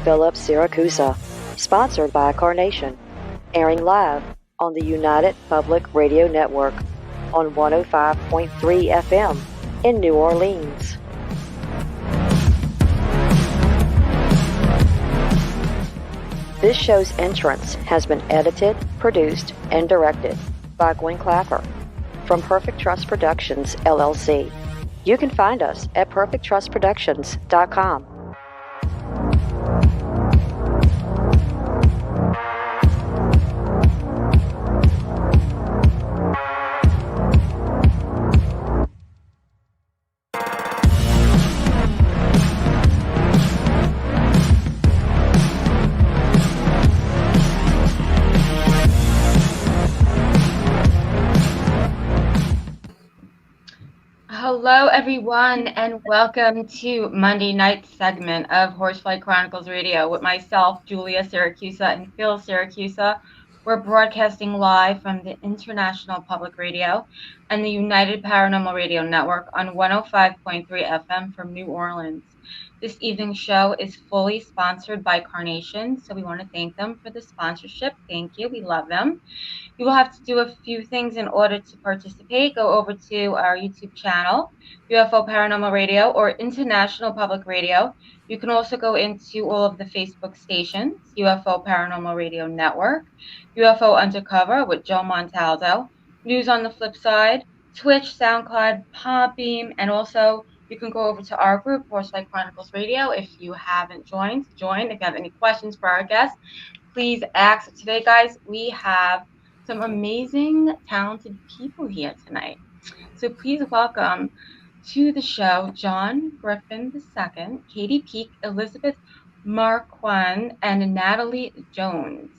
Philip Siracusa, sponsored by Carnation, airing live on the United Public Radio Network on 105.3 FM in New Orleans. This show's entrance has been edited, produced, and directed by Gwen Clapper from Perfect Trust Productions, LLC. You can find us at perfecttrustproductions.com. Hello, everyone, and welcome to Monday night segment of Horsefly Chronicles Radio with myself, Julia Siracusa, and Phil Siracusa. We're broadcasting live from the International Public Radio and the United Paranormal Radio Network on 105.3 FM from New Orleans. This evening's show is fully sponsored by Carnation, so we want to thank them for the sponsorship. Thank you. We love them. You will have to do a few things in order to participate. Go over to our YouTube channel, UFO Paranormal Radio or International Public Radio. You can also go into all of the Facebook stations, UFO Paranormal Radio Network, UFO Undercover with Joe Montaldo, News on the Flip Side, Twitch, SoundCloud, Podbeam, and also you can go over to our group, Horsefly Chronicles Radio. If you haven't joined, join. If you have any questions for our guests, please ask. Today, guys, we have some amazing, talented people here tonight. So please welcome to the show John Griffin II, Katie Peak, Elizabeth Marroquin, and Natalie Jones.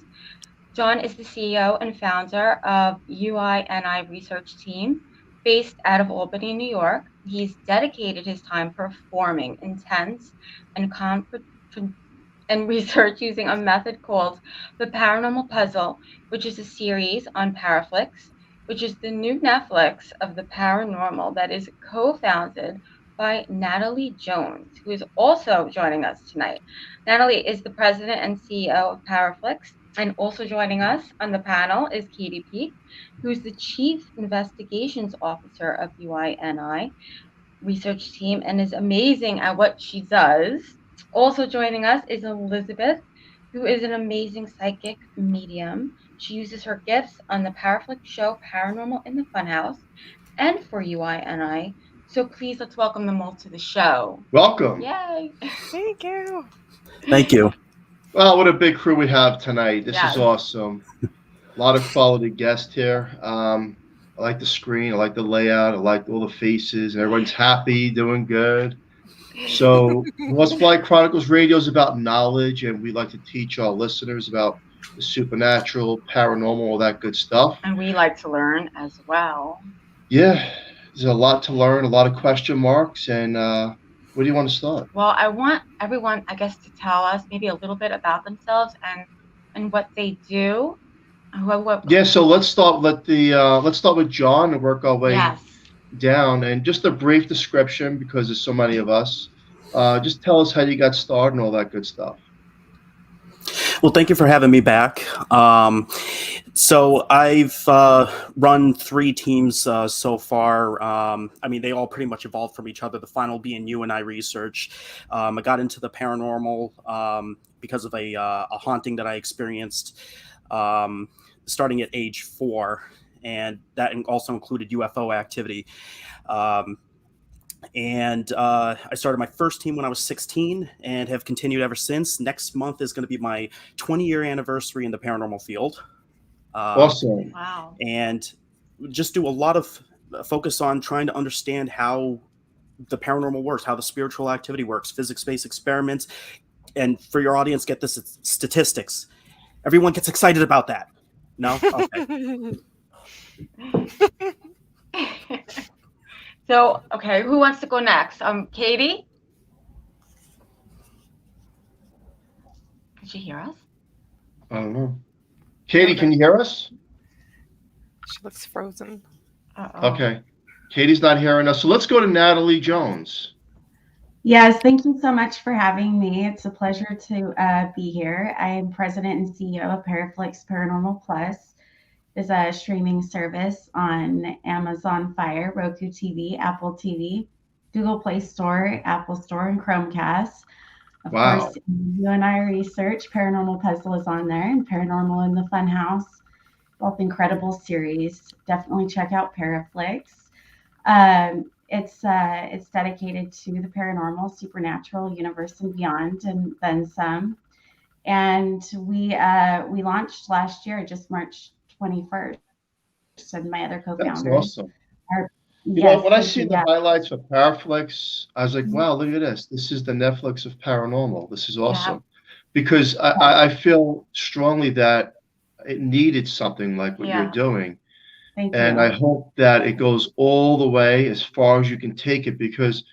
John is the CEO and founder of U.I.N.I research team based out of Albany, New York. He's dedicated his time performing intense and research using a method called the Paranormal Puzzle, which is a series on ParaFlixx, which is the new Netflix of the paranormal that is co-founded by Natalie Jones, who is also joining us tonight. Natalie is the president and CEO of ParaFlixx, and also joining us on the panel is Katie Peak, who's the chief investigations officer of U.I.N.I research team and is amazing at what she does. Also joining us is Elizabeth, who is an amazing psychic medium. She uses her gifts on the ParaFlixx show Paranormal in the Funhouse and for U.I.N.I. So please, let's welcome them all to the show. Welcome. Yay. Thank you. Thank you. Well, what a big crew we have tonight. This Yes. is awesome. A lot of quality guests here. I like the screen. I like the layout. I like all the faces. And everyone's happy, doing good. So Horsefly Chronicles Radio is about knowledge, and we like to teach our listeners about the supernatural, paranormal, all that good stuff. And we like to learn as well. Yeah, there's a lot to learn, a lot of question marks. And where do you want to start? Well, I want everyone, I guess, to tell us maybe a little bit about themselves and what they do. Yeah, so let's start. Let's start with John and work our way Yes. down. And just a brief description, because there's so many of us. Just tell us how you got started and all that good stuff. Well, thank you for having me back. So I've run 3 teams so far. I mean, they all pretty much evolved from each other, the final being U.I.N.I research. I got into the paranormal because of a haunting that I experienced starting at age 4, and that also included UFO activity. And I started my first team when I was 16 and have continued ever since. Next month is going to be my 20-year anniversary in the paranormal field. Awesome. Wow. And just do a lot of focus on trying to understand how the paranormal works, how the spiritual activity works, physics-based experiments. And for your audience, get this, it's statistics. Everyone gets excited about that. No? Okay. So, okay, who wants to go next? Katie? Can she hear us? I don't know. Katie, can you hear us? She looks frozen. Uh-oh. Okay. Katie's not hearing us. So let's go to Natalie Jones. Yes, thank you so much for having me. It's a pleasure to be here. I am president and CEO of ParaFlixx Paranormal Plus. It's a streaming service on Amazon Fire, Roku TV, Apple TV, Google Play Store, Apple Store, and Chromecast. Of Wow. course, U.I.N.I research, Paranormal Puzzle is on there, and Paranormal in the Funhouse, both incredible series. Definitely check out ParaFlixx. It's dedicated to the paranormal, supernatural, universe, and beyond, and then some. And we launched last year, just March 21st, and my other That's co-founders awesome. are. You know, Yes, when I thank see you. the Yeah. highlights for ParaFlixx, I was like, Mhm. wow, look at this. This is the Netflix of paranormal. This is Yeah. awesome. Because Yes, I feel strongly that it needed something like what you're Yeah. doing. thank And I you. hope that it goes all the way as far as you can take it because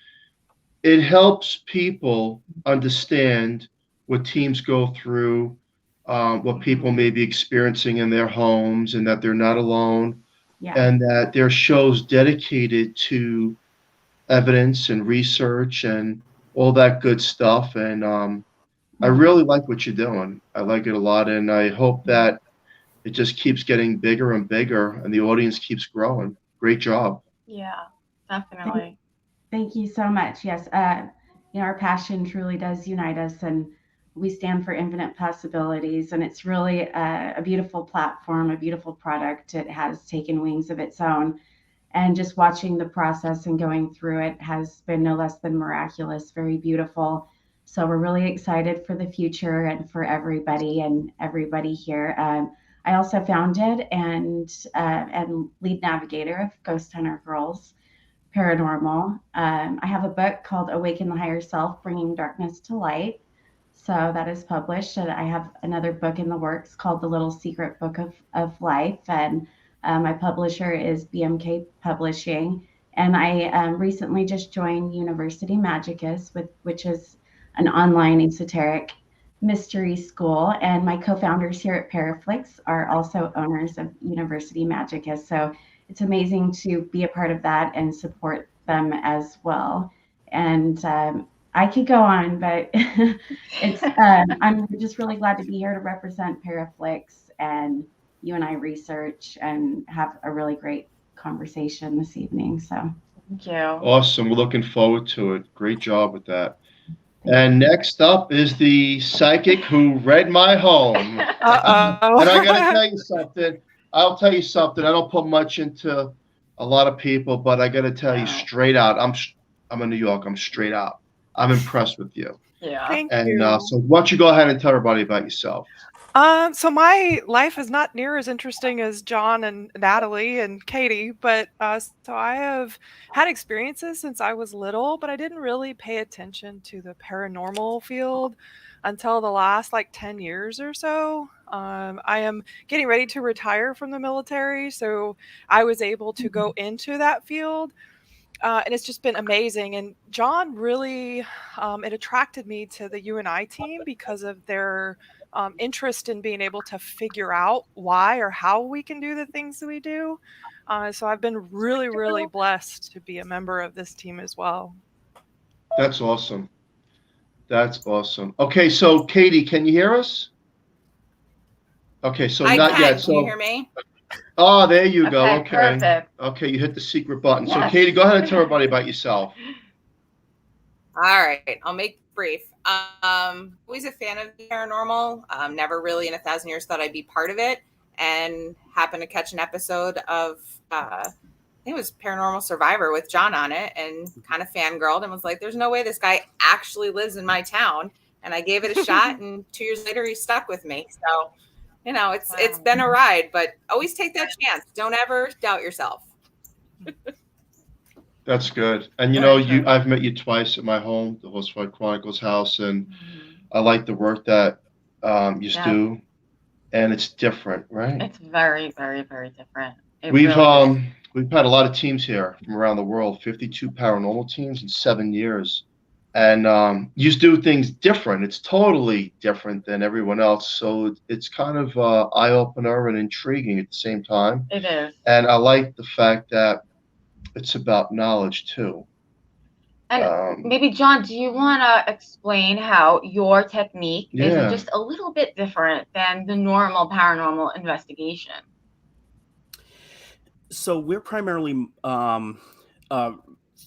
it helps people understand what teams go through, what people may be experiencing in their homes, and that they're not alone, Yeah. and that there are shows dedicated to evidence and research and all that good stuff. And I Mhm. really like what you're doing. I like it a lot, and I hope that it just keeps getting bigger and bigger, and the audience keeps growing. Great job. Yeah. Thank, Definitely. thank you so much. Yes, our passion truly does unite us, and we stand for infinite possibilities. And it's really a beautiful platform, a beautiful product. It has taken wings of its own, and just watching the process and going through it has been no less than miraculous, very beautiful. So we're really excited for the future and for everybody and everybody here. I also founded and lead navigator of Ghost Hunter Girls Paranormal. I have a book called Awaken the Higher Self, Bringing Darkness to Light. So that is published. And I have another book in the works called The Little Secret Book of Life. And my publisher is BMK Publishing. And I recently just joined University Magicus, which is an online esoteric mystery school. And my co-founders here at ParaFlixx are also owners of University Magicus. So it's amazing to be a part of that and support them as well. And I could go on, but I'm just really glad to be here to represent ParaFlixx and U.I.N.I research and have a really great conversation this evening. So Thank you. Awesome. We're looking forward to it. Great job with that. thank And you. next up is the psychic who read my home. And I got to Uh-oh. tell you something. I'll tell you something. I don't put much into a lot of people, but I got to tell you No. straight out. I'm in New York. I'm straight out. I'm impressed with you. Yeah. Thank And you. so why don't you go ahead and tell everybody about yourself? So my life is not near as interesting as John and Natalie and Katie, but so I have had experiences since I was little, but I didn't really pay attention to the paranormal field until the last like 10 years or so. I am getting ready to retire from the military, so I was able to go into that field. And it's just been amazing. And John really, it attracted me to the U.N.I team because of their interest in being able to figure out why or how we can do the things that we do. So I've been really, really blessed to be a member of this team as well. That's awesome. That's awesome. Okay, so Katie, can you hear us? Okay, so I not yet. can. Can you hear So, me? oh, there you go. Okay, Okay. perfect. Okay, you hit the secret button. So, Yes. Katie, go ahead and tell everybody about yourself. All right. I'll make it brief. Always a fan of the paranormal. Never really in 1,000 years thought I'd be part of it, and happened to catch an episode of I think it was Paranormal Survivor with John on it, and kind of fangirled and was like, "There's no way this guy actually lives in my town." And I gave it a shot, and 2 years later, he stuck with me. So, it's Wow. been a ride, but always take that chance. Don't ever doubt yourself. That's good. And Very true. I've met you twice at my home, the Horsefly Chronicles house, and Mhm. I like the work that you Yeah. do, and it's different, right? It's very, very, very different. It We've really is. we've had a lot of teams here from around the world, 52 paranormal teams in 7 years. And you just do things different. It's totally different than everyone else. So it's kind of eye opener and intriguing at the same time. It is. And I like the fact that it's about knowledge too. And maybe, John, do you want to explain how your technique is Yeah. just a little bit different than the normal paranormal investigation? So we're primarily uh,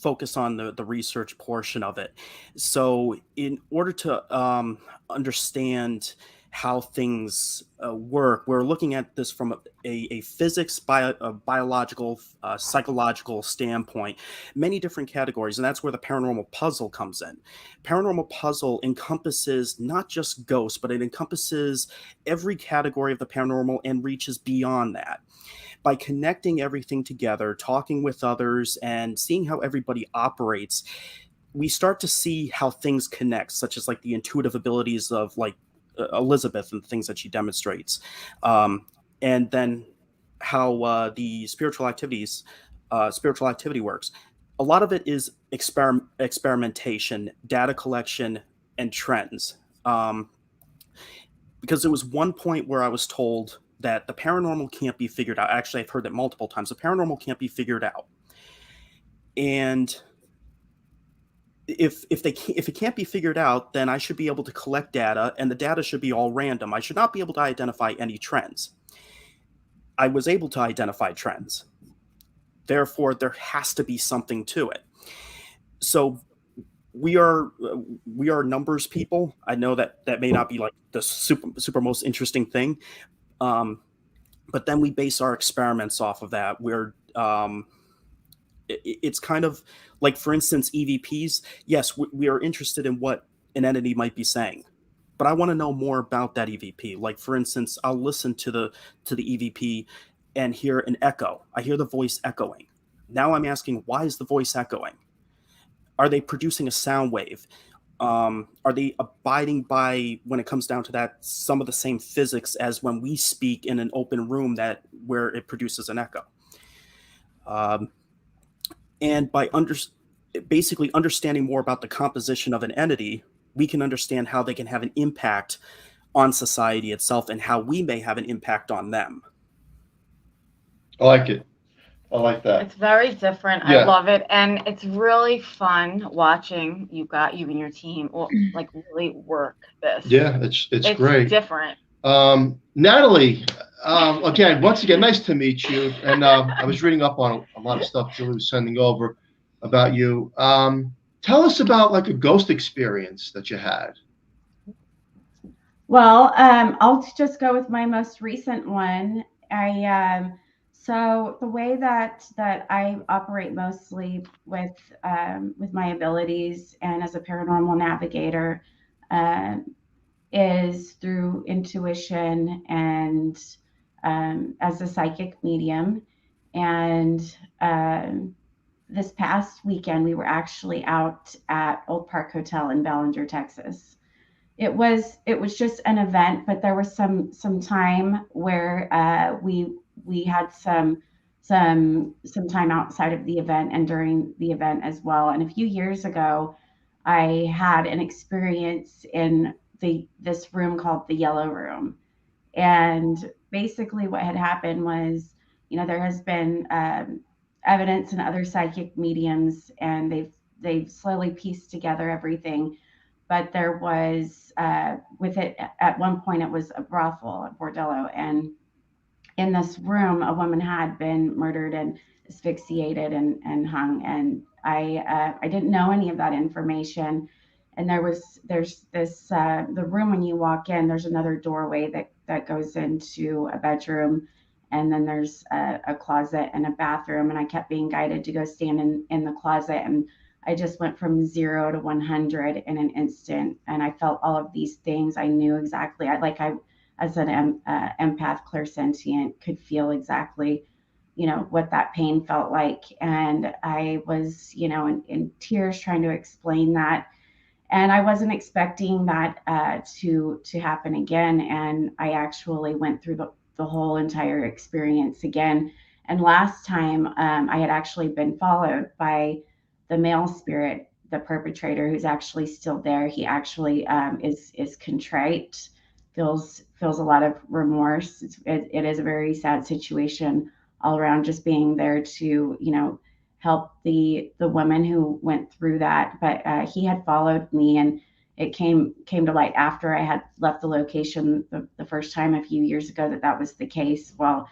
focused on the research portion of it. So in order to understand how things work, we're looking at this from a physics, a biological, psychological standpoint, many different categories, and that's where the paranormal puzzle comes in. Paranormal puzzle encompasses not just ghosts, but it encompasses every category of the paranormal and reaches beyond that. By connecting everything together, talking with others, and seeing how everybody operates, we start to see how things connect, such as like the intuitive abilities of like Elizabeth and the things that she demonstrates, and then how the spiritual activity works. A lot of it is experimentation, data collection, and trends. Because there was one point where I was told that the paranormal can't be figured out. Actually, I've heard that multiple times. The paranormal can't be figured out. And if it can't be figured out, then I should be able to collect data, and the data should be all random. I should not be able to identify any trends. I was able to identify trends. Therefore, there has to be something to it. So we are numbers people. I know that may not be like the super most interesting thing, but then we base our experiments off of that. It's kind of like, for instance, EVPs. Yes, we are interested in what an entity might be saying, but I want to know more about that EVP. Like, for instance, I'll listen to the EVP and hear an echo. I hear the voice echoing. Now I'm asking, why is the voice echoing? Are they producing a sound wave? Are they abiding by, when it comes down to that, some of the same physics as when we speak in an open room where it produces an echo? And by basically understanding more about the composition of an entity, we can understand how they can have an impact on society itself and how we may have an impact on them. I like it. I like that. It's very different. Yeah. I love it. And it's really fun watching you and your team like really work this. Yeah, it's great. Different. Natalie, again, once again, nice to meet you. And I was reading up on a lot of stuff Julie was sending over about you. Tell us about like a ghost experience that you had. Well, I'll just go with my most recent one. So the way that I operate mostly with my abilities and as a paranormal navigator is through intuition and as a psychic medium. And this past weekend, we were actually out at Old Park Hotel in Ballinger, Texas. It was just an event, but there was some time where we had some time outside of the event and during the event as well. And a few years ago, I had an experience in this room called the Yellow Room. And basically what had happened was, there has been evidence in other psychic mediums, and they've slowly pieced together everything. But there was with it at one point, it was a brothel, a bordello, and in this room, a woman had been murdered and asphyxiated and hung. And I didn't know any of that information. And there's this the room, when you walk in, there's another doorway that goes into a bedroom, and then there's a closet and a bathroom. And I kept being guided to go stand in the closet, and I just went from 0 to 100 in an instant. And I felt all of these things. I knew exactly. I as an empath, clairsentient, could feel exactly, what that pain felt like. And I was, in tears trying to explain that. And I wasn't expecting that to happen again. And I actually went through the whole entire experience again. And last time I had actually been followed by the male spirit, the perpetrator, who's actually still there. He actually is contrite, feels a lot of remorse. It is a very sad situation all around, just being there to, help the women who went through that. But he had followed me, and it came to light after I had left the location the first time a few years ago that was the case. Well,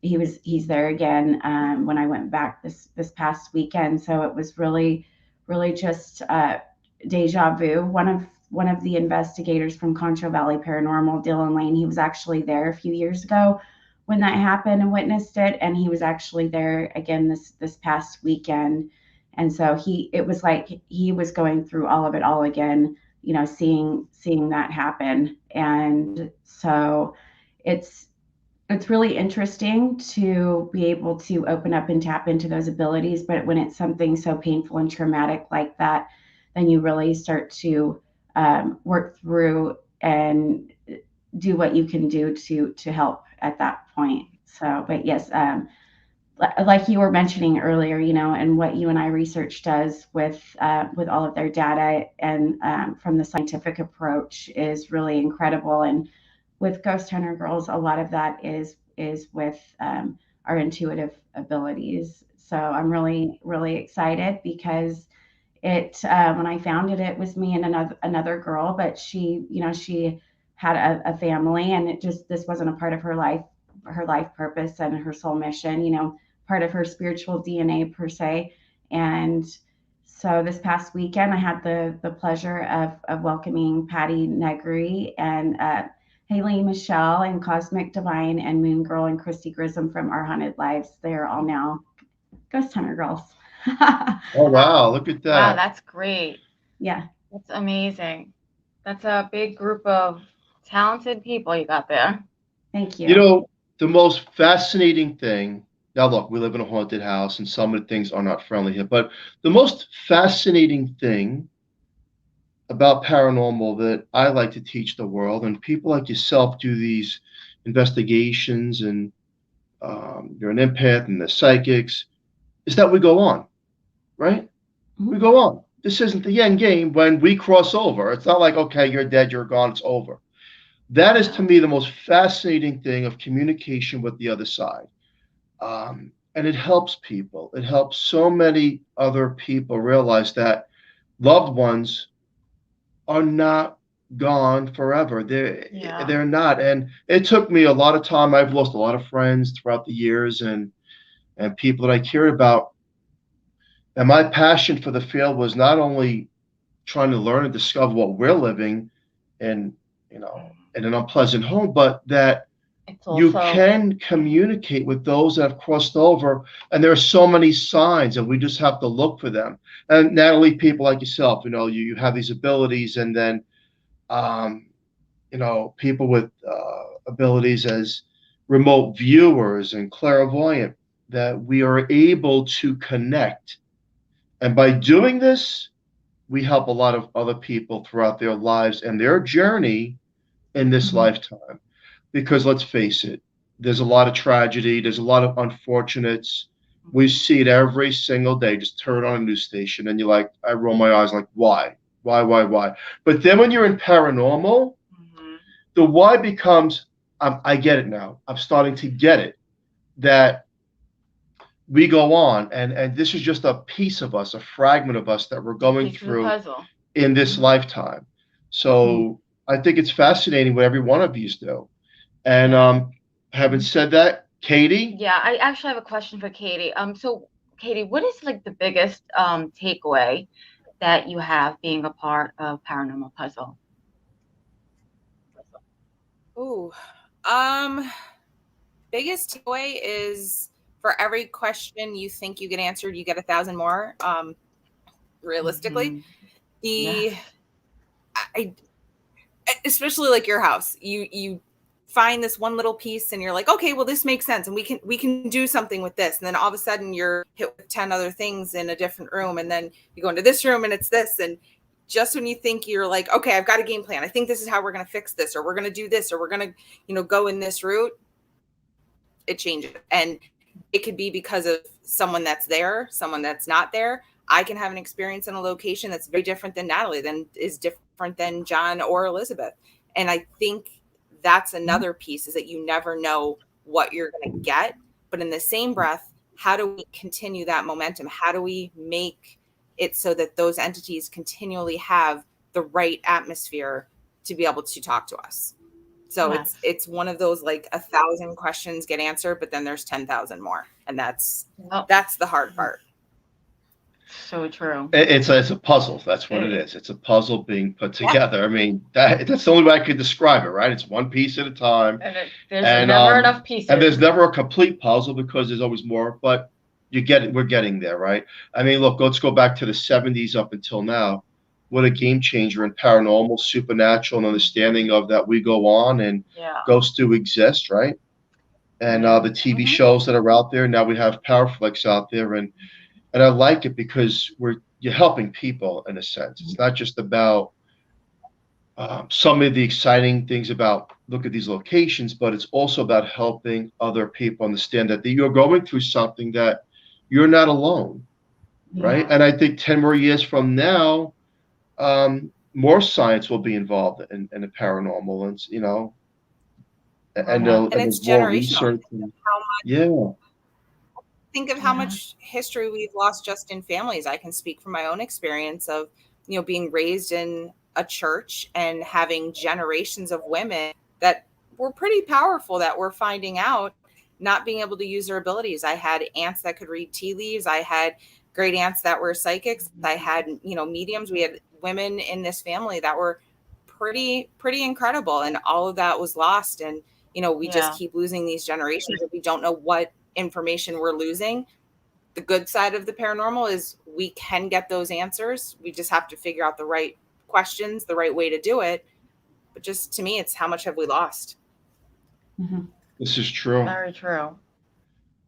he's there again when I went back this past weekend. So it was really just deja vu. One of the investigators from Concho Valley Paranormal, Dylan Lane, he was actually there a few years ago when that happened and witnessed it, and he was actually there again this past weekend. And so it was like he was going through all of it all again, seeing that happen. And so it's really interesting to be able to open up and tap into those abilities. But when it's something so painful and traumatic like that, then you really start to work through and do what you can do to help at that point. So, but yes, like you were mentioning earlier, and what U.I.N.I research does with all of their data and from the scientific approach is really incredible. And with Ghost Hunter Girls, a lot of that is with our intuitive abilities. So I'm really, really excited because when I found it was me and another girl, but she had a family, and this wasn't a part of her life purpose and her soul mission, part of her spiritual DNA per se. And so this past weekend, I had the pleasure of welcoming Patty Negri and Haley Michelle and Cosmic Divine and Moon Girl and Christy Grissom from Our Haunted Lives. They are all now Ghost Hunter Girls. Oh, wow. Look at that. Wow, that's great. Yeah. That's amazing. That's a big group of talented people you got there. Thank you. The most fascinating thing, now look, we live in a haunted house and some of the things are not friendly here, but the most fascinating thing about paranormal that I like to teach the world, and people like yourself do these investigations, and you're an empath and the psychics, is that we go on, right? Mm-hmm. We go on. This isn't the end game. When we cross over, it's not like, okay, you're dead, you're gone, it's over. That is, to me, the most fascinating thing of communication with the other side. And it helps people. It helps so many other people realize that loved ones are not gone forever. They're not. And it took me a lot of time. I've lost a lot of friends throughout the years and people that I cared about. And my passion for the field was not only trying to learn and discover what we're living in an unpleasant home, but that you can communicate with those that have crossed over. And there are so many signs, and we just have to look for them. And Natalie, people like yourself, you have these abilities, and then, people with abilities as remote viewers and clairvoyant, that we are able to connect. And by doing this, we help a lot of other people throughout their lives and their journey in this lifetime. Because let's face it, there's a lot of tragedy. There's a lot of unfortunates. We see it every single day. Just turn on a news station and you're like, I roll my eyes like, why? But then when you're in paranormal, the why becomes, I get it now. I'm starting to get it. That we go on, and this is just a piece of us, a fragment of us that we're going through in this lifetime. So I think it's fascinating what every one of you do. And having said that, Katie? Yeah, I actually have a question for Katie. So Katie, what is like the biggest takeaway that you have being a part of Paranormal Puzzle? Ooh, biggest takeaway is for every question you think you get answered, you get 1,000 more. Realistically, especially like your house, you find this one little piece and you're like, okay, well, this makes sense, and we can do something with this. And then all of a sudden you're hit with 10 other things in a different room, and then you go into this room and it's this. And just when you think you're like, okay, I've got a game plan, I think this is how we're going to fix this, or we're going to do this, or we're going to, go in this route, it changes. And it could be because of someone that's there, someone that's not there. I can have an experience in a location that's very different than Natalie, is different than John or Elizabeth. And I think that's another piece, is that you never know what you're going to get. But in the same breath, how do we continue that momentum? How do we make it so that those entities continually have the right atmosphere to be able to talk to us? So Yes. it's one of those, like, 1,000 questions get answered, but then there's 10,000 more. And that's the hard part. So true. It's a puzzle. That's what it is. It's a puzzle being put together. I mean, that's the only way I could describe it, right? It's one piece at a time. And there's never enough pieces. And there's never a complete puzzle because there's always more, but you get it. We're getting there, right? I mean, look, let's go back to the 70s up until now. What a game changer in paranormal, supernatural, and understanding of that we go on and ghosts do exist, right? And the TV shows that are out there. Now we have ParaFlixx out there, and I like it because you're helping people in a sense. It's not just about some of the exciting things about look at these locations, but it's also about helping other people understand that you're going through something that you're not alone, right? And I think 10 more years from now, more science will be involved in the paranormal, and and it's more generational. research. Think of how much history we've lost just in families. I can speak from my own experience of, being raised in a church and having generations of women that were pretty powerful that were finding out not being able to use their abilities. I had aunts that could read tea leaves. I had great aunts that were psychics. I had, mediums. We had women in this family that were pretty incredible. And all of that was lost. And, we just keep losing these generations. We don't know what information we're losing. The good side of the paranormal is we can get those answers. We just have to figure out the right questions, the right way to do it. But just to me, it's how much have we lost? This is true. Very true.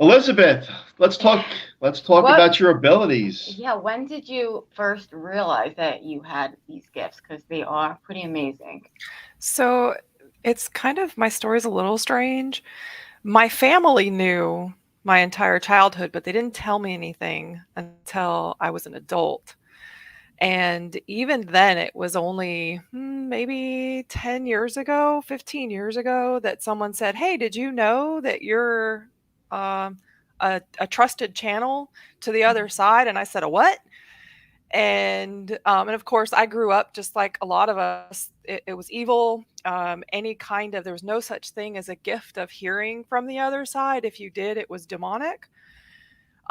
Elizabeth, let's talk about your abilities. Yeah, when did you first realize that you had these gifts? Because they are pretty amazing. So it's kind of, my story's a little strange. My family knew my entire childhood, but they didn't tell me anything until I was an adult. And even then, it was only maybe 10 years ago, 15 years ago, that someone said, "Hey, did you know that you're a trusted channel to the other side?" And I said, "A what?" And of course, I grew up just like a lot of us. It was evil. There was no such thing as a gift of hearing from the other side. If you did, it was demonic.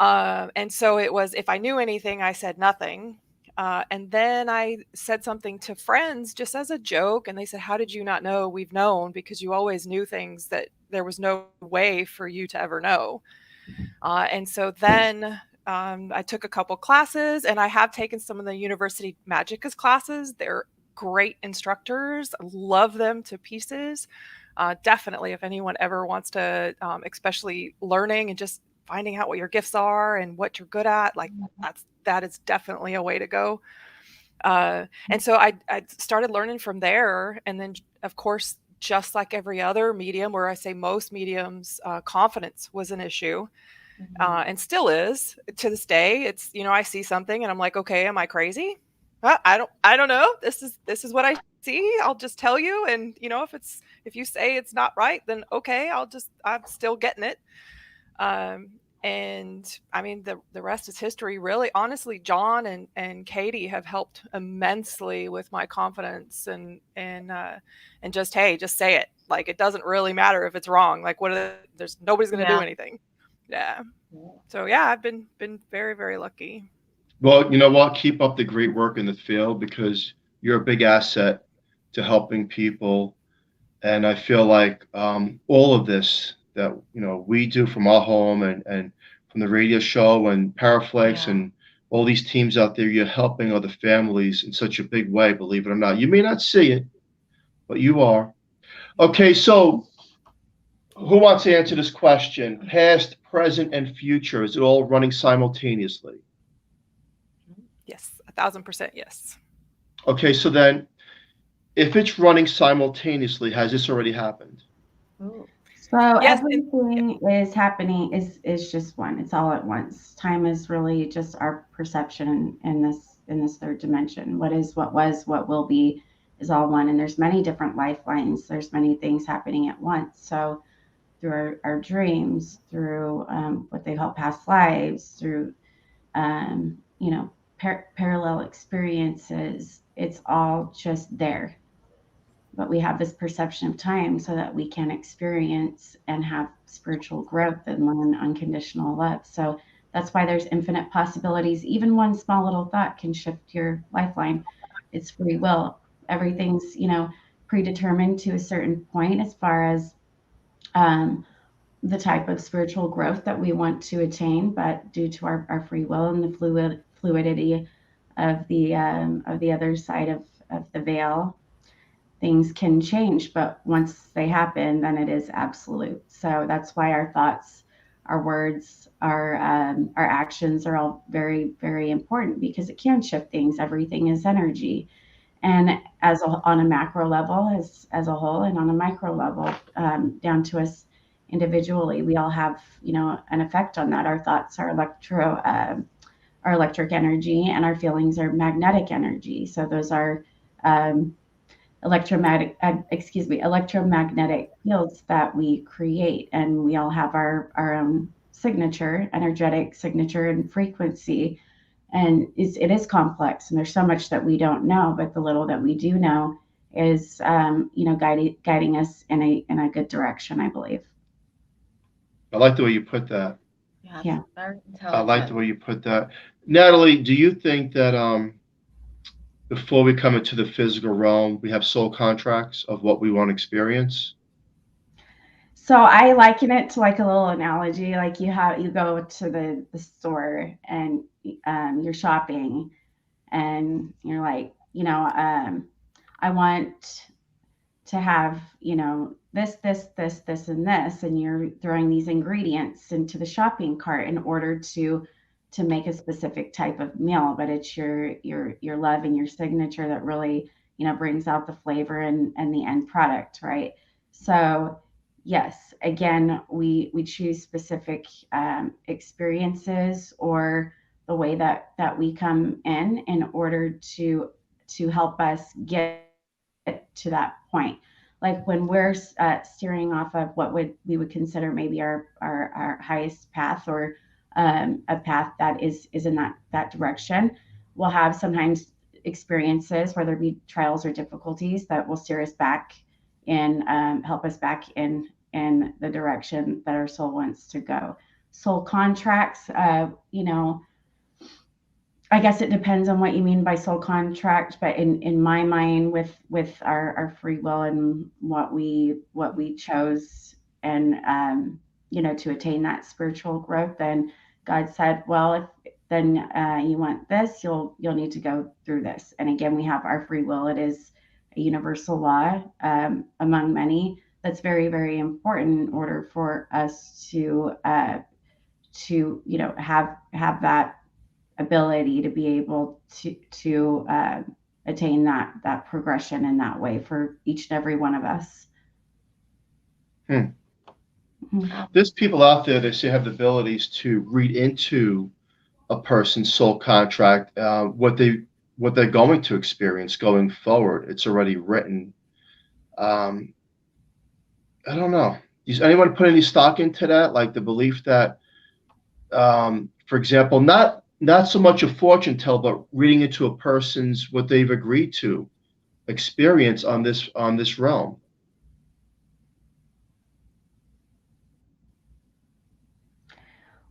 And so it was, if I knew anything, I said nothing. And then I said something to friends just as a joke. And they said, "How did you not know?" "We've known because you always knew things that there was no way for you to ever know." And so then I took a couple classes, and I have taken some of the University Magicus classes. They're great instructors. I love them to pieces. Definitely, if anyone ever wants to, especially learning and just finding out what your gifts are and what you're good at, like that is definitely a way to go. And so I started learning from there. And then, of course, just like every other medium, where I say most mediums, confidence was an issue. And still is to this day. It's, I see something and I'm like, okay, am I crazy? I don't know. This is what I see. I'll just tell you. And if you say it's not right, then okay, I'm still getting it. And I mean, the rest is history, really. Honestly, John and Katie have helped immensely with my confidence and just, hey, just say it. Like, it doesn't really matter if it's wrong. Like, there's nobody's going to do anything. Yeah. So yeah, I've been very, very lucky. Well, you know what? Keep up the great work in the field, because you're a big asset to helping people. And I feel like all of this that we do from our home and from the radio show and ParaFlixx and all these teams out there, you're helping other families in such a big way, believe it or not. You may not see it, but you are. Okay, so who wants to answer this question? Past, present, and future, is it all running simultaneously? Yes, 1,000% yes. Okay, so then if it's running simultaneously, has this already happened? So yes, everything is happening is just one. It's all at once. Time is really just our perception in this third dimension. What is, what was, what will be is all one. And there's many different lifelines. There's many things happening at once. So our dreams, through what they call past lives, through parallel experiences. It's all just there. But we have this perception of time so that we can experience and have spiritual growth and learn unconditional love. So that's why there's infinite possibilities. Even one small little thought can shift your lifeline. It's free will. Everything's, predetermined to a certain point as far as the type of spiritual growth that we want to attain, but due to our free will and the fluidity of the other side of the veil, things can change. But once they happen, then it is absolute. So that's why our thoughts, our words, our actions are all very, very important, because it can shift things. Everything is energy. And on a macro level, as a whole, and on a micro level, down to us individually, we all have, an effect on that. Our thoughts are electric energy, and our feelings are magnetic energy. So those are electromagnetic fields that we create, and we all have our own energetic signature and frequency. And it is complex, and there's so much that we don't know, but the little that we do know is guiding us in a good direction, I believe. I like the way you put that. Yeah. Very I like the intelligent. way you put that. Natalie, do you think that before we come into the physical realm, we have soul contracts of what we want to experience? So I liken it to like a little analogy. Like you go to the store, and you're shopping, and you're like, I want to have, this, and this, and you're throwing these ingredients into the shopping cart in order to make a specific type of meal. But it's your love and your signature that really, brings out the flavor and the end product, right? So yes, again, we choose specific experiences, or the way that we come in order to help us get to that point. Like when we're steering off of what we would consider maybe our highest path, or a path that is in that direction, we'll have sometimes experiences, whether it be trials or difficulties, that will steer us back and help us back in the direction that our soul wants to go. Soul contracts, I guess it depends on what you mean by soul contract, but in my mind, with our free will and what we chose, and to attain that spiritual growth, then God said, well, if then you want this, you'll need to go through this. And again, we have our free will. It is a universal law, among many, that's very, very important in order for us to have that ability to be able to attain that progression in that way for each and every one of us. There's people out there that say have the abilities to read into a person's soul contract, what they're going to experience going forward. It's already written. I don't know. Does anyone put any stock into that? Like the belief that, for example, not so much a fortune tell, but reading into a person's what they've agreed to experience on this realm.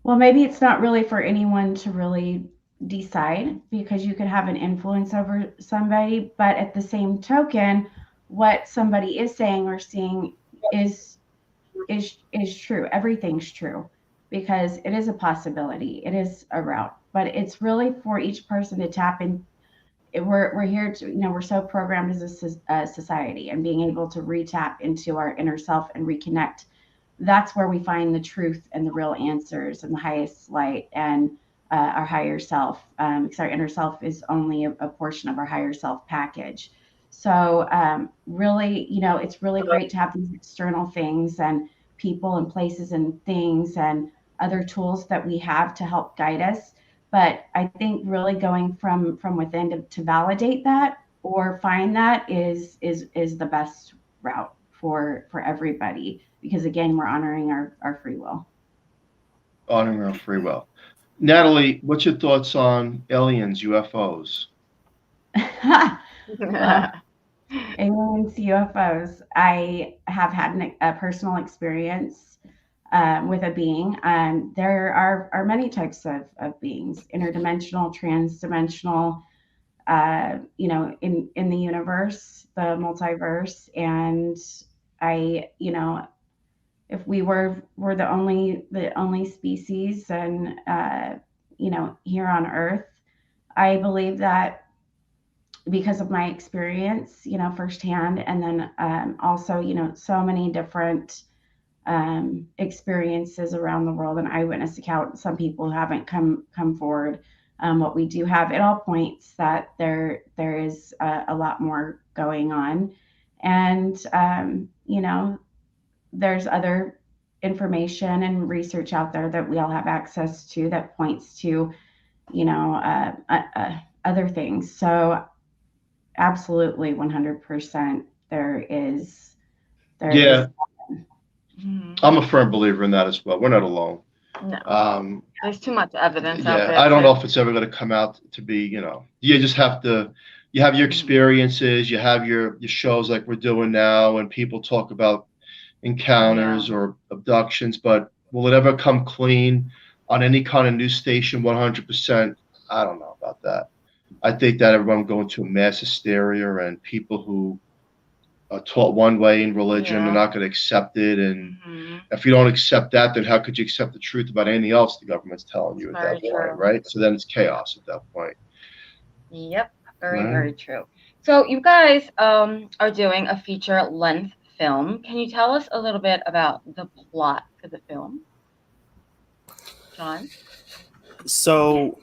Well, maybe it's not really for anyone to really decide, because you could have an influence over somebody, but at the same token, what somebody is saying or seeing is true. Everything's true, because it is a possibility. It is a route, but it's really for each person to tap in. We're here to, we're so programmed as a society, and being able to retap into our inner self and reconnect. That's where we find the truth and the real answers and the highest light, and our higher self, because our inner self is only a portion of our higher self package. So really, it's really great to have these external things and people and places and things and other tools that we have to help guide us. But I think really going from within to validate that or find that is the best route for everybody, because again, we're honoring our free will. Honoring our free will. Natalie, what's your thoughts on aliens, UFOs? Aliens, UFOs. I have had a personal experience with a being. There are many types of beings: interdimensional, transdimensional, in the universe, the multiverse. And if we were the only species, and here on Earth, I believe that, because of my experience, firsthand, and then also, so many different experiences around the world, and eyewitness account. Some people haven't come forward. What we do have, it all points that there is a lot more going on, and there's other information and research out there that we all have access to that points to other things. So absolutely, 100%, there is. Yeah. I'm a firm believer in that as well. We're not alone. No. There's too much evidence out there. I don't know if it's ever going to come out to be, you just have to, you have your experiences, you have your shows like we're doing now, and people talk about encounters or abductions, but will it ever come clean on any kind of news station 100%? I don't know about that. I think that everyone going to a mass hysteria, and people who are taught one way in religion are not going to accept it. And if you don't accept that, then how could you accept the truth about anything else the government's telling you at that point, right? So then it's chaos at that point. Yep, very true. So you guys are doing a feature-length film. Can you tell us a little bit about the plot for the film, John? So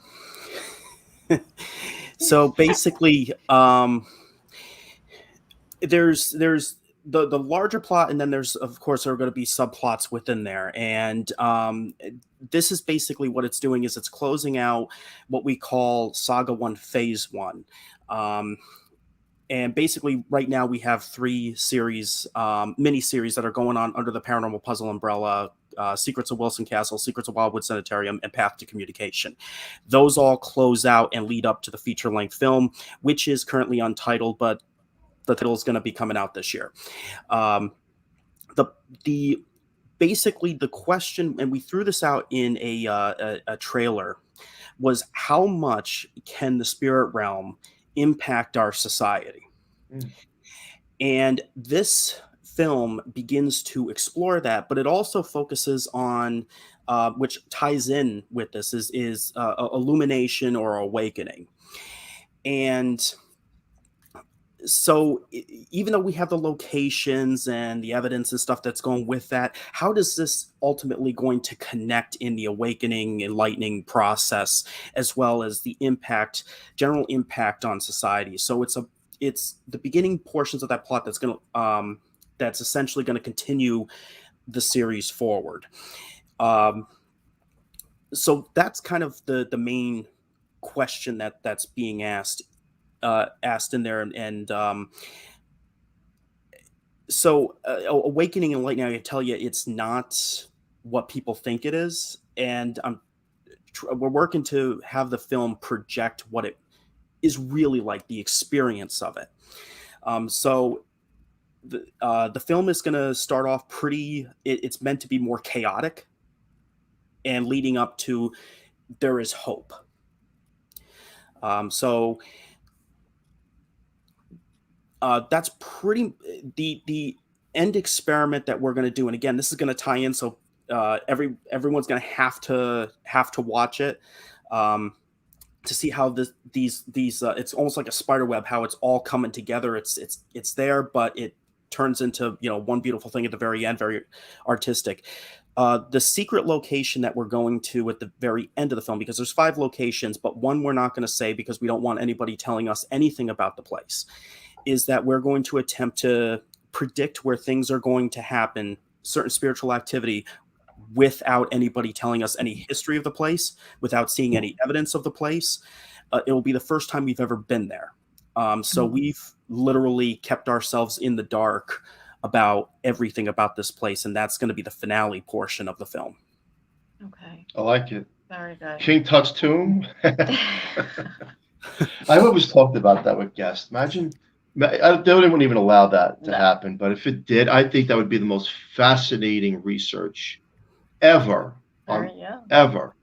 basically, there's the larger plot, and then there's, of course, there are going to be subplots within there. And this is basically what it's doing, is it's closing out what we call Saga 1 Phase 1. And basically, right now we have 3 series, mini-series that are going on under the Paranormal Puzzle umbrella: Secrets of Wilson Castle, Secrets of Wildwood Sanitarium, and Path to Communication. Those all close out and lead up to the feature-length film, which is currently untitled, but the title is going to be coming out this year. Basically the question, and we threw this out in a trailer, was how much can the spirit realm impact our society? And this film begins to explore that, but it also focuses on, which ties in with this, is illumination or awakening. And so even though we have the locations and the evidence and stuff that's going with that, how does this ultimately going to connect in the awakening, enlightening process, as well as the general impact on society? So it's the beginning portions of that plot that's going to that's essentially going to continue the series forward. So that's kind of the main question that's being asked in there. And so awakening and enlightening, I tell you, it's not what people think it is. And we're working to have the film project what it is really like, the experience of it. So the film is going to start off it's meant to be more chaotic, and leading up to there is hope. That's pretty the end experiment that we're going to do. And again, this is going to tie in, so everyone's going to have to watch it to see how these it's almost like a spider web, how it's all coming together. It's there, but it turns into one beautiful thing at the very end, very artistic. The secret location that we're going to at the very end of the film, because there's 5 locations, but one we're not going to say because we don't want anybody telling us anything about the place, is that we're going to attempt to predict where things are going to happen, certain spiritual activity, without anybody telling us any history of the place, without seeing any evidence of the place. It will be the first time we've ever been there. So we've literally kept ourselves in the dark about everything about this place, and that's going to be the finale portion of the film. Okay. I like it. Very good. King Tut's tomb. I've always talked about that with guests. Imagine, they wouldn't even allow that to No. happen. But if it did, I think that would be the most fascinating research ever, Yeah. ever.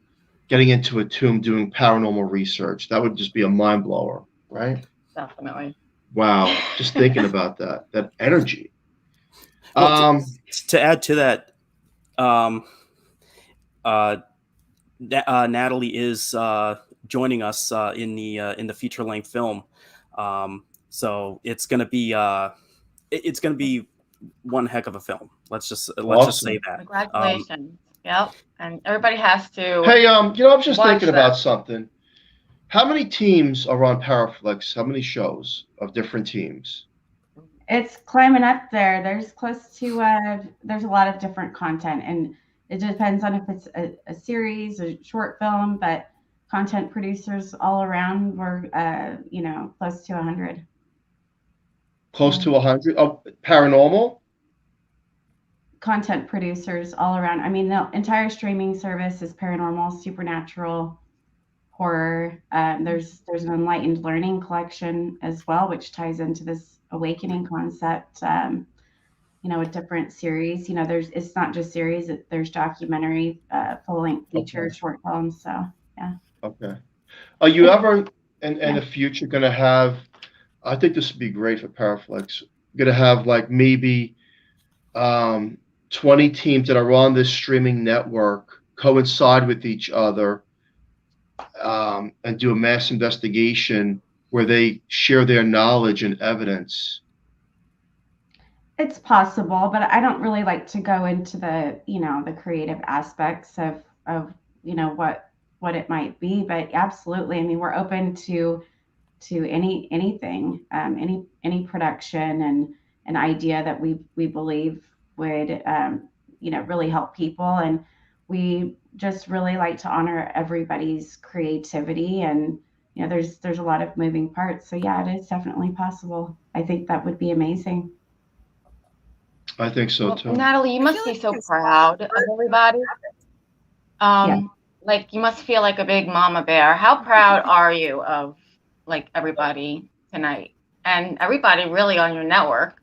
Getting into a tomb, doing paranormal research. That would just be a mind blower, right? Definitely. Wow. Just thinking about that energy. Well, to add to that, Natalie is joining us in the feature length film, so it's gonna be one heck of a film. Let's just say that. Congratulations! Yep, and everybody has to. Hey, I'm just watch thinking that. about something. How many teams are on ParaFlixx? How many shows of different teams? It's climbing up there. There's close to there's a lot of different content, and it depends on if it's a series, a short film, but content producers all around were close to 100. Close to 100? Oh, paranormal? Content producers all around. I mean, the entire streaming service is paranormal, supernatural, horror. There's an enlightened learning collection as well, which ties into this awakening concept. With different series. It's not just series. There's documentary, full-length feature, short films. So yeah. Okay. Are you ever in the future going to have? I think this would be great for ParaFlixx. Going to have like maybe 20 teams that are on this streaming network coincide with each other and do a mass investigation where they share their knowledge and evidence. It's possible, but I don't really like to go into the creative aspects of what it might be. But absolutely, I mean, we're open to anything, any production and an idea that we believe would really help people. And we just really like to honor everybody's creativity, and there's a lot of moving parts. So yeah, it is definitely possible. I think that would be amazing. I think so too. Natalie, you must be so proud of everybody. Like you must feel like a big mama bear. How proud are you of like everybody tonight and everybody really on your network?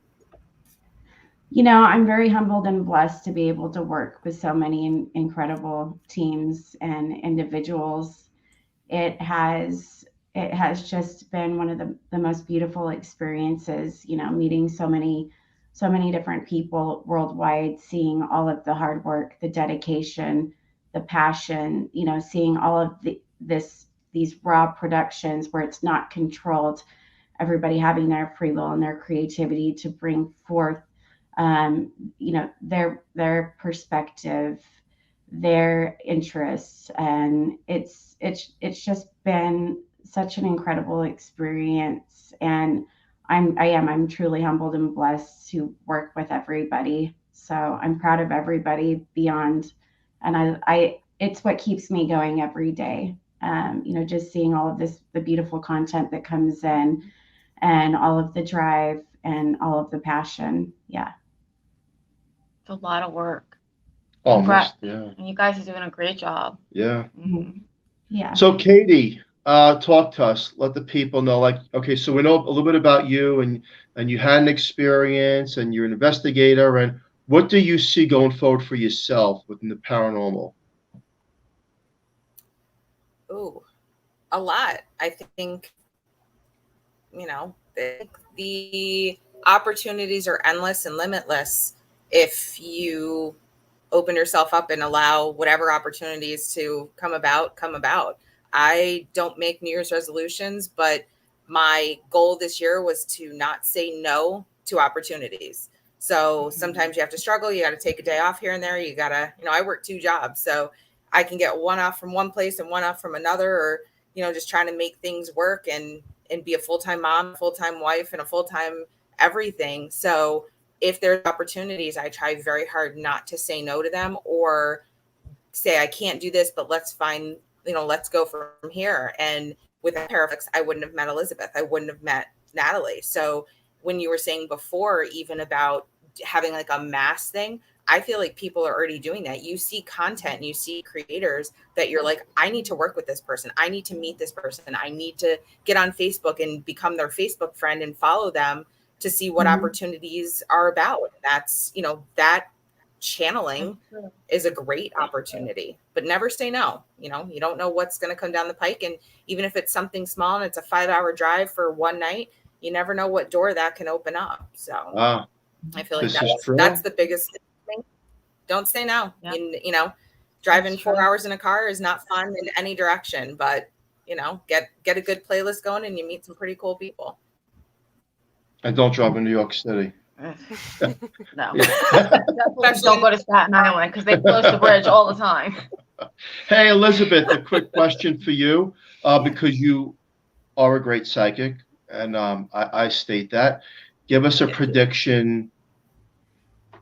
I'm very humbled and blessed to be able to work with so many incredible teams and individuals. It has just been one of the most beautiful experiences, meeting so many different people worldwide, seeing all of the hard work, the dedication, the passion, seeing all of these raw productions where it's not controlled, everybody having their free will and their creativity to bring forth their perspective, their interests. And it's just been such an incredible experience. And I'm truly humbled and blessed to work with everybody. So I'm proud of everybody beyond, and it's what keeps me going every day. Just seeing all of the beautiful content that comes in and all of the drive and all of the passion. Yeah. It's a lot of work. Almost, And you guys are doing a great job. Yeah. Mm-hmm. Yeah. So Katie, talk to us. Let the people know. Like, okay, so we know a little bit about you, and you had an experience, and you're an investigator. And what do you see going forward for yourself within the paranormal? Oh, a lot. I think, the opportunities are endless and limitless if you open yourself up and allow whatever opportunities to come about. I don't make New Year's resolutions, but my goal this year was to not say no to opportunities. So sometimes you have to struggle. You got to take a day off here and there. You got to, I work 2 jobs, so I can get one off from one place and one off from another, or, just trying to make things work and be a full-time mom, full-time wife, and a full-time everything. So if there's opportunities, I try very hard not to say no to them or say, I can't do this, but let's find, let's go from here. And with ParaFlixx, I wouldn't have met Elizabeth. I wouldn't have met Natalie. So when you were saying before, even about having like a mass thing. I feel like people are already doing that. You see content and you see creators that you're like, I need to work with this person. I need to meet this person. I need to get on Facebook and become their Facebook friend and follow them to see what opportunities are about. That's, you know, that channeling is a great opportunity, but never say no. You know, you don't know what's going to come down the pike. And even if it's something small and it's a 5-hour drive for one night, you never know what door that can open up. So I feel like that's the biggest thing. Don't say no. You know, driving 4 hours in a car is not fun in any direction, but you know, get a good playlist going and you meet some pretty cool people. And don't drive in New York City. No. Don't go to Staten Island because they close the bridge all the time. Hey, Elizabeth, a quick question for you, because you are a great psychic, and I state that. Give us a prediction.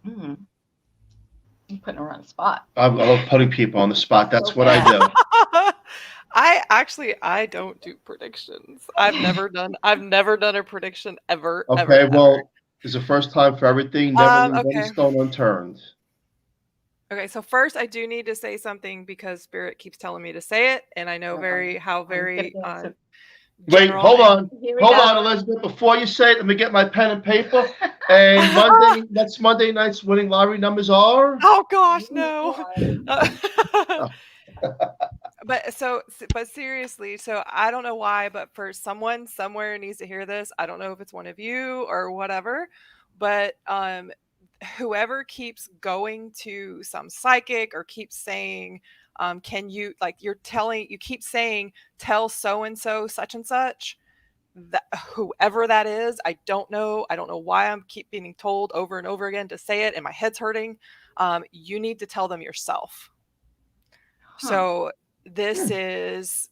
I'm putting her on the spot. I love putting people on the spot. That's what I do. I don't do predictions. I've never done a prediction ever. Okay, ever, well, ever. It's the first time for everything. Never leave any stone unturned. Okay, so first I do need to say something because Spirit keeps telling me to say it, and I know how very Wait, hold on, Elizabeth. Before you say it, let me get my pen and paper. And next Monday night's winning lottery numbers are. Oh gosh, no. But seriously, so I don't know why, but for someone somewhere needs to hear this. I don't know if it's one of you or whatever, but whoever keeps going to some psychic or keeps saying, can you, like, you keep saying, tell so-and-so such and such, that whoever that is, I don't know why I'm keep being told over and over again to say it and my head's hurting. You need to tell them yourself. So this is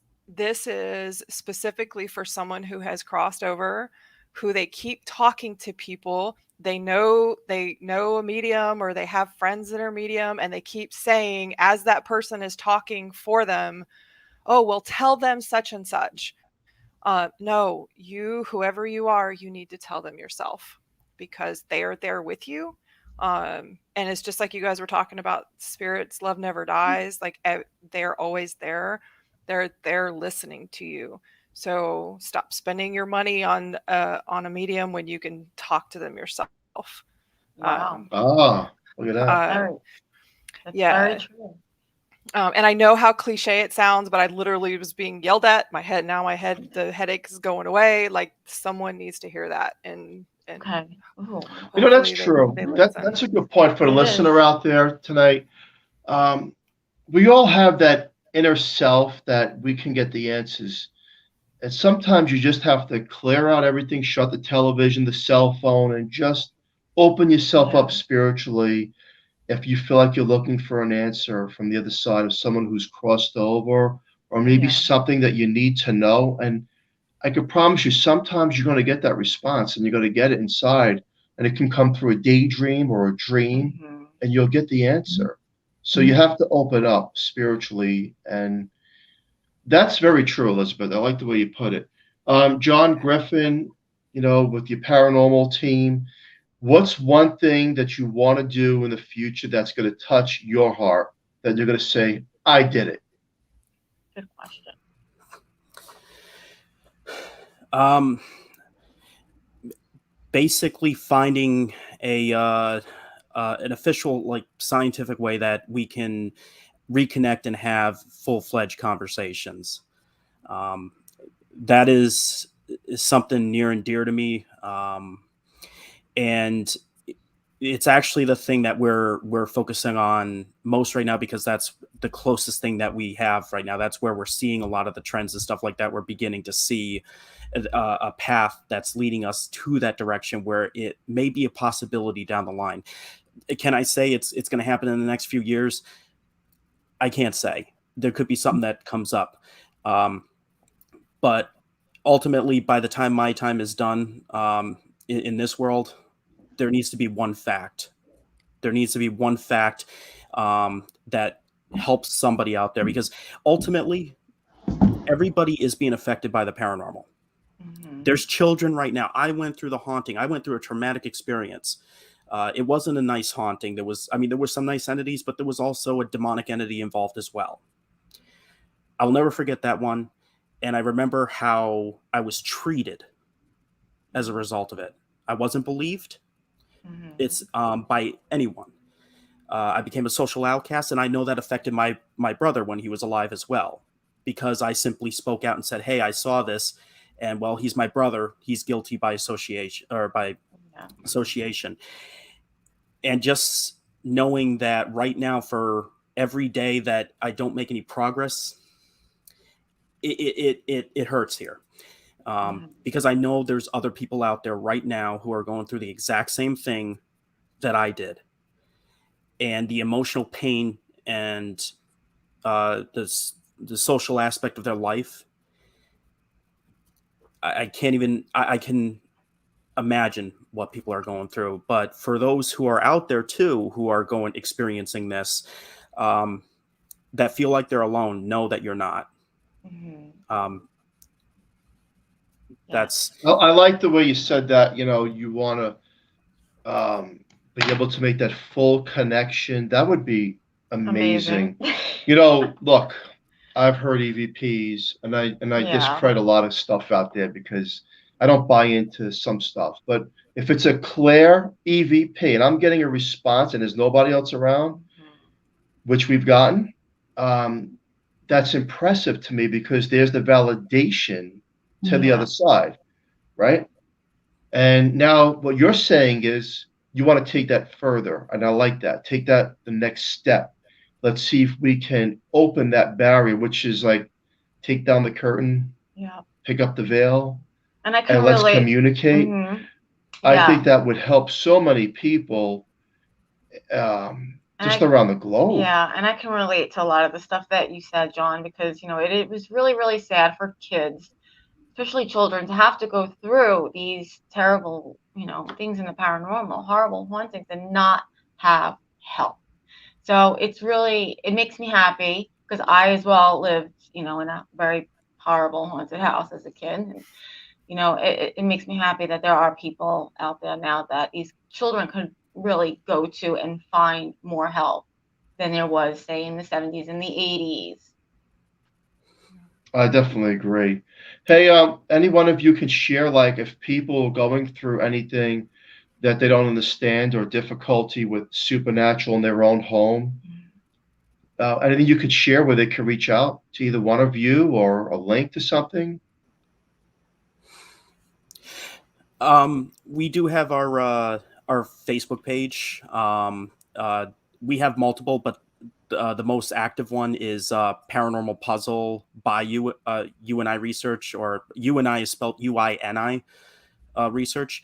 specifically for someone who has crossed over, who they keep talking to people. They know a medium, or they have friends that are medium, and they keep saying, as that person is talking for them, oh, well, tell them such and such. No, whoever you are, you need to tell them yourself, because they are there with you. And it's just like you guys were talking about, spirits, love never dies. Like, they're always there. They're listening to you. So stop spending your money on a medium when you can talk to them yourself. Wow. Look at that. That's very true. And I know how cliche it sounds, but I literally was being yelled at. The headache is going away. Like, someone needs to hear that. And okay. You know, that's true. That's a good point for the listener out there tonight. We all have that inner self that we can get the answers. And sometimes you just have to clear out everything, shut the television, the cell phone, and just open yourself up spiritually. If you feel like you're looking for an answer from the other side of someone who's crossed over, or maybe something that you need to know. And I can promise you, sometimes you're going to get that response, and you're going to get it inside, and it can come through a daydream or a dream, and you'll get the answer. So you have to open up spiritually, and that's very true, Elizabeth. I like the way you put it. John Griffin, you know, with your paranormal team, what's one thing that you want to do in the future that's going to touch your heart, that you're going to say, I did it? Good question. Basically finding an official, like, scientific way that we can reconnect and have full-fledged conversations. That is something near and dear to me. And it's actually the thing that we're focusing on most right now, because that's the closest thing that we have right now. That's where we're seeing a lot of the trends and stuff like that. We're beginning to see a path that's leading us to that direction, where it may be a possibility down the line. Can I say it's going to happen in the next few years? I can't say. There could be something that comes up. But ultimately, by the time my time is done in this world, there needs to be one fact. There needs to be one fact that helps somebody out there, because ultimately, everybody is being affected by the paranormal. There's children right now. I went through the haunting. I went through a traumatic experience. It wasn't a nice haunting. There were some nice entities, but there was also a demonic entity involved as well. I will never forget that one. And I remember how I was treated as a result of it. I wasn't believed. It's by anyone. I became a social outcast, and I know that affected my brother when he was alive as well, because I simply spoke out and said, "Hey, I saw this, and well, he's my brother. He's guilty by association or by association." And just knowing that right now, for every day that I don't make any progress, it hurts here. Because I know there's other people out there right now who are going through the exact same thing that I did. And the emotional pain and the social aspect of their life, I can imagine what people are going through. But for those who are out there too, who are experiencing this, that feel like they're alone, know that you're not. I like the way you said that. You want to be able to make that full connection. That would be amazing. Look, I've heard EVPs, and I discredit a lot of stuff out there because I don't buy into some stuff. But if it's a clear EVP and I'm getting a response and there's nobody else around, which we've gotten, that's impressive to me, because there's the validation to the other side, right? And now what you're saying is you want to take that further, and I like that. Take that the next step. Let's see if we can open that barrier, which is like take down the curtain, pick up the veil, and let's communicate. I think that would help so many people just around the globe. Yeah, and I can relate to a lot of the stuff that you said, John, because it was really, really sad for kids, especially children, to have to go through these terrible, things in the paranormal, horrible hauntings, and not have help. So it makes me happy, because I as well lived, in a very horrible haunted house as a kid. And, it makes me happy that there are people out there now that these children could really go to and find more help than there was, say, in the 70s and the 80s. I definitely agree. Hey, any one of you can share, like, if people are going through anything that they don't understand or difficulty with supernatural in their own home, anything you could share where they can reach out to either one of you or a link to something? We do have our Facebook page. We have multiple, but the most active one is Paranormal Puzzle by U.I.N.I Research, or U.I.N.I is spelled U.I.N.I Research.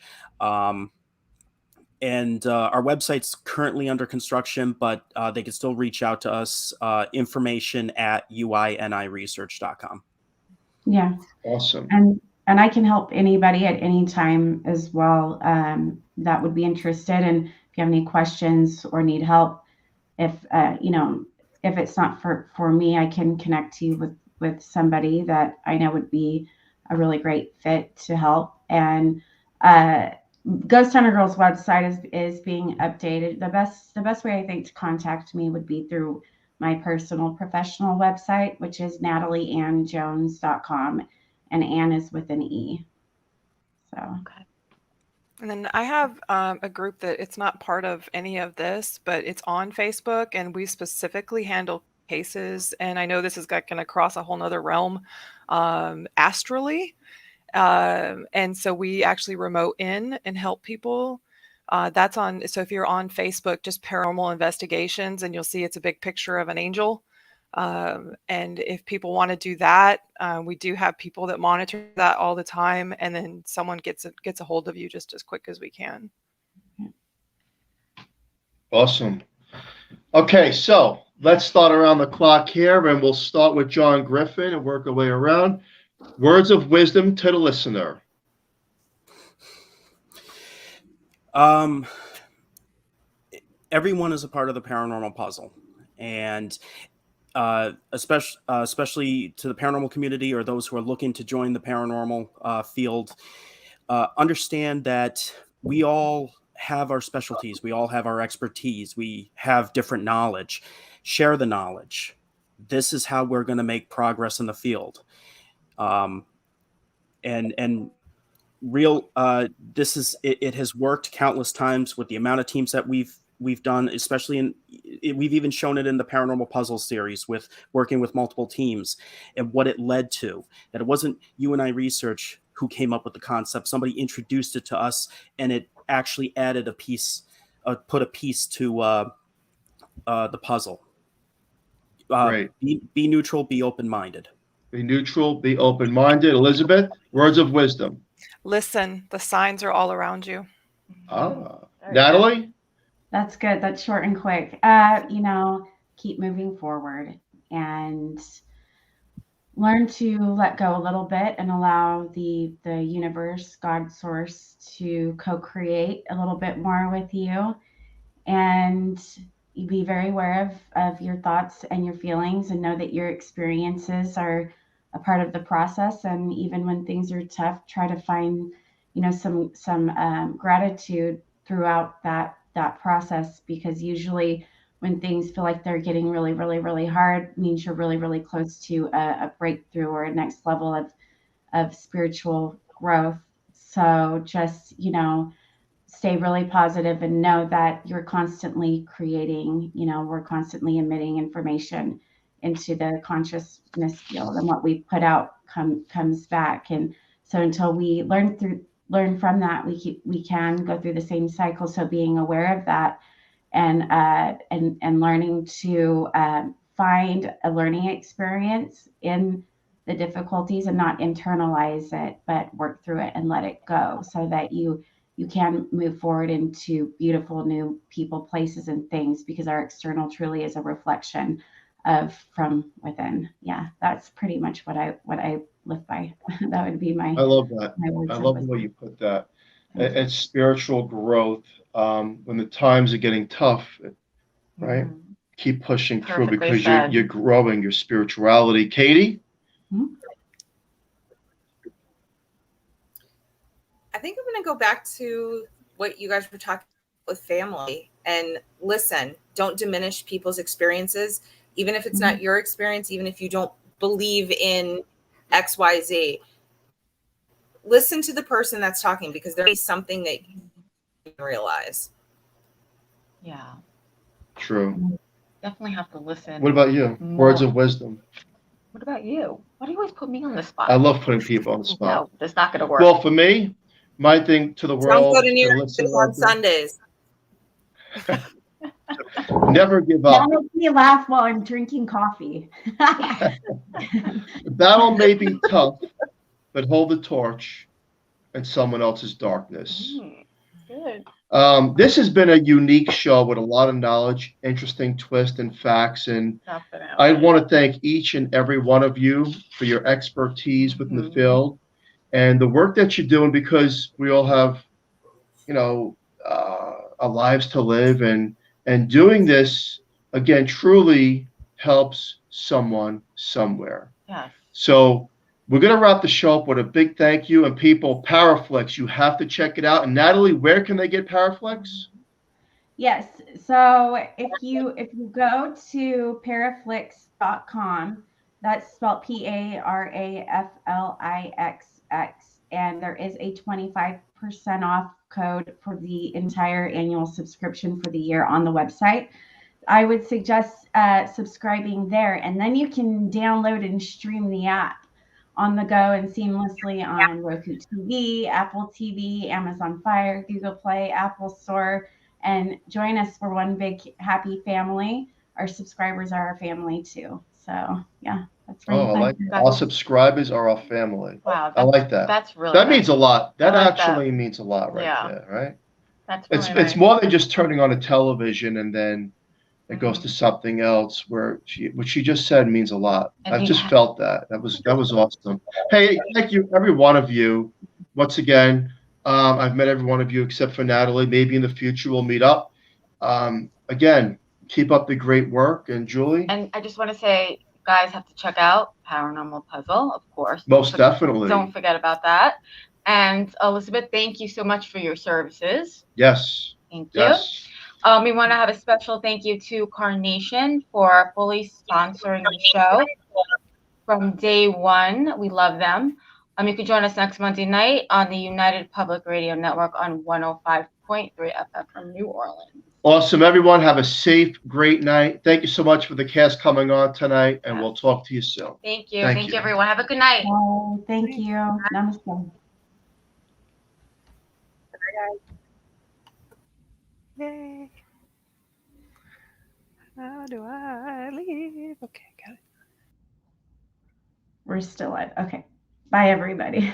And our website's currently under construction, but they can still reach out to us. Information at uiniresearch.com. Yeah. Awesome. And I can help anybody at any time as well that would be interested. And if you have any questions or need help, if it's not for me, I can connect you with somebody that I know would be a really great fit to help. And Ghost Hunter Girl's website is being updated. The best way I think to contact me would be through my personal professional website, which is natalieannjones.com. And Anne is with an E. So. Okay. And then I have a group that it's not part of any of this, but it's on Facebook, and we specifically handle cases. And I know this is going to cross a whole nother realm, astrally. And so we actually remote in and help people. So if you're on Facebook, just Paranormal Investigations, and you'll see it's a big picture of an angel. And if people want to do that, we do have people that monitor that all the time, and then someone gets a hold of you just as quick as we can. Awesome. Okay, so let's start around the clock here, and we'll start with John Griffin and work our way around. Words of wisdom to the listener. Everyone is a part of the paranormal puzzle, and especially to the paranormal community or those who are looking to join the paranormal field, understand that we all have our specialties. We all have our expertise. We have different knowledge. Share the knowledge. This is how we're going to make progress in the field. And real, it has worked countless times with the amount of teams that we've done, especially we've even shown it in the Paranormal Puzzle series with working with multiple teams, and what it led to. That it wasn't U.I.N.I Research who came up with the concept. Somebody introduced it to us, and it actually added a piece, put a piece to the puzzle. Great. Be neutral, be open-minded. Be neutral, be open-minded. Elizabeth, words of wisdom. Listen, the signs are all around you. Natalie? That's good. That's short and quick. Keep moving forward and learn to let go a little bit and allow the universe, God source, to co-create a little bit more with you. And be very aware of your thoughts and your feelings, and know that your experiences are a part of the process. And even when things are tough, try to find, some gratitude throughout that process, because usually when things feel like they're getting really, really, really hard, means you're really, really close to a breakthrough or a next level of spiritual growth. So just, stay really positive and know that you're constantly creating, we're constantly emitting information into the consciousness field, and what we put out comes back. And so until we learn from that, we can go through the same cycle. So being aware of that and learning to find a learning experience in the difficulties, and not internalize it, but work through it and let it go, so that you can move forward into beautiful new people, places, and things, because our external truly is a reflection of from within. Yeah, that's pretty much what I live by. That would be my. I love that. My I love the way you put that. It's spiritual growth. When the times are getting tough, right? Mm-hmm. Keep pushing through, because you're growing your spirituality. Katie? Mm-hmm. I think I'm going to go back to what you guys were talking about with family, and listen. Don't diminish people's experiences, even if it's not your experience, even if you don't believe in XYZ. Listen to the person that's talking, because there is something that you realize. Yeah. True. Definitely have to listen. What about you? More. Words of wisdom. What about you? Why do you always put me on the spot? I love putting people on the spot. No, that's not going to work. Well, for me, my thing to the world Don't go to New to York listen on Sundays. Never give up. That makes me laugh while I'm drinking coffee. The battle may be tough, but hold the torch in someone else's darkness. Good. This has been a unique show with a lot of knowledge, interesting twists and facts, and Definitely. I want to thank each and every one of you for your expertise within the field and the work that you're doing, because we all have, our lives to live, and doing this again truly helps someone somewhere. Yes. So we're going to wrap the show up with a big thank you. And people, ParaFlixx, you have to check it out. And Natalie, where can they get ParaFlixx? Yes. So if you go to ParaFlixx.com, that's spelled ParaFlixx, and there is a 25% off code for the entire annual subscription for the year on the website. I would suggest subscribing there, and then you can download and stream the app on the go and seamlessly on Roku TV, Apple TV, Amazon Fire, Google Play, Apple Store, and join us for one big happy family. Our subscribers are our family too. So yeah, that's really fun. I like that. Our subscribers are our family. Wow, I like that. That's really that means a lot. That like actually means a lot right there, right? That's really it's nice. more than just turning on a television and then it goes to something else. What she just said means a lot. I've just felt that. That was awesome. Hey, thank you, every one of you. Once again, I've met every one of you except for Natalie. Maybe in the future we'll meet up. Again, keep up the great work. And Julie? And I just want to say, guys have to check out Paranormal Puzzle, of course. Most definitely. Don't forget about that. And Elizabeth, thank you so much for your services. Yes. Thank you. Yes. We want to have a special thank you to Carnation for fully sponsoring the show from day one. We love them. You can join us next Monday night on the United Public Radio Network on 105.3 FM from New Orleans. Awesome. Everyone have a safe, great night. Thank you so much for the cast coming on tonight, and we'll talk to you soon. Thank you. Thank you, everyone. Have a good night. Oh, thank you. Namaste. Yay. How do I leave? Okay, got it. We're still at, okay. Bye, everybody.